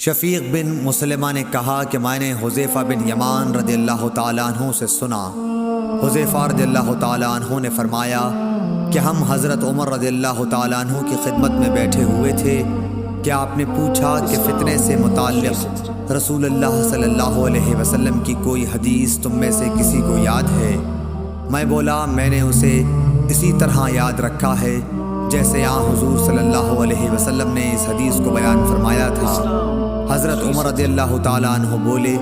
شفیق بن مسلمہ نے کہا کہ میں نے حذیفہ بن یمان رضی اللہ تعالیٰ عنہ سے سنا۔ حذیفہ رضی اللہ تعالیٰ عنہ نے فرمایا کہ ہم حضرت عمر رضی اللہ تعالیٰ عنہ کی خدمت میں بیٹھے ہوئے تھے کہ آپ نے پوچھا کہ فتنے سے متعلق رسول اللہ صلی اللہ علیہ وسلم کی کوئی حدیث تم میں سے کسی کو یاد ہے؟ میں بولا میں نے اسے اسی طرح یاد رکھا ہے جیسے حضور صلی اللہ علیہ وسلم نے اس حدیث کو بیان فرمایا تھا۔ حضرت عمر رضی اللہ تعالیٰ عنہ بولے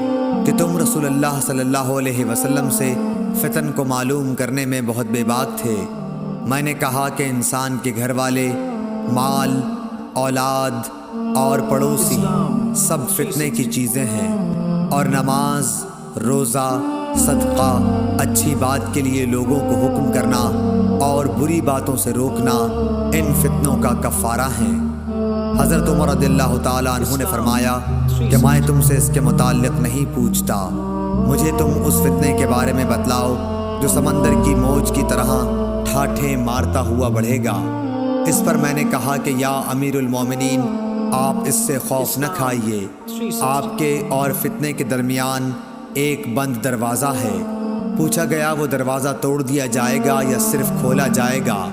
کہ تم رسول اللہ صلی اللہ علیہ وسلم سے فتن کو معلوم کرنے میں بہت بے باک تھے۔ میں نے کہا کہ انسان کے گھر والے، مال، اولاد اور پڑوسی سب فتنے کی چیزیں ہیں، اور نماز، روزہ، صدقہ، اچھی بات کے لیے لوگوں کو حکم کرنا اور بری باتوں سے روکنا ان فتنوں کا کفارہ ہیں۔ حضرت عمر رضی اللہ تعالیٰ عنہ نے فرمایا کہ میں تم سے اس کے متعلق نہیں پوچھتا، مجھے تم اس فتنے کے بارے میں بتلاؤ جو سمندر کی موج کی طرح ٹھاٹھیں مارتا ہوا بڑھے گا۔ اس پر میں نے کہا کہ یا امیر المومنین، آپ اس سے خوف نہ کھائیے، آپ کے اور فتنے کے درمیان ایک بند دروازہ ہے۔ پوچھا گیا وہ دروازہ توڑ دیا جائے گا یا صرف کھولا جائے گا؟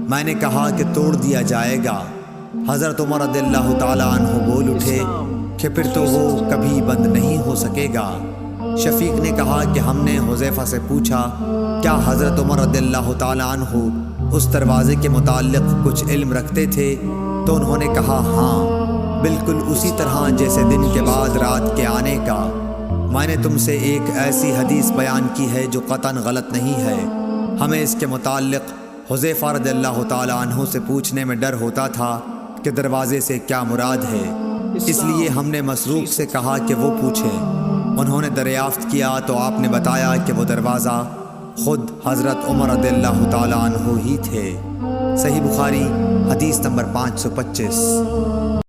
میں نے کہا کہ توڑ دیا جائے گا۔ حضرت عمر رضی اللہ تعالیٰ عنہ بول اٹھے کہ پھر تو وہ کبھی بند نہیں ہو سکے گا۔ شفیق نے کہا کہ ہم نے حذیفہ سے پوچھا کیا حضرت عمر رضی اللہ تعالیٰ عنہ اس دروازے کے متعلق کچھ علم رکھتے تھے؟ تو انہوں نے کہا ہاں، بالکل اسی طرح جیسے دن کے بعد رات کے آنے کا۔ میں نے تم سے ایک ایسی حدیث بیان کی ہے جو قطعاً غلط نہیں ہے۔ ہمیں اس کے متعلق حذیفہ رضی اللہ تعالیٰ عنہ سے پوچھنے میں ڈر ہوتا تھا کہ دروازے سے کیا مراد ہے، اس لیے ہم نے مسروق سے کہا کہ وہ پوچھیں۔ انہوں نے دریافت کیا تو آپ نے بتایا کہ وہ دروازہ خود حضرت عمر رضی اللہ تعالیٰ عنہ ہی تھے۔ صحیح بخاری حدیث نمبر 525۔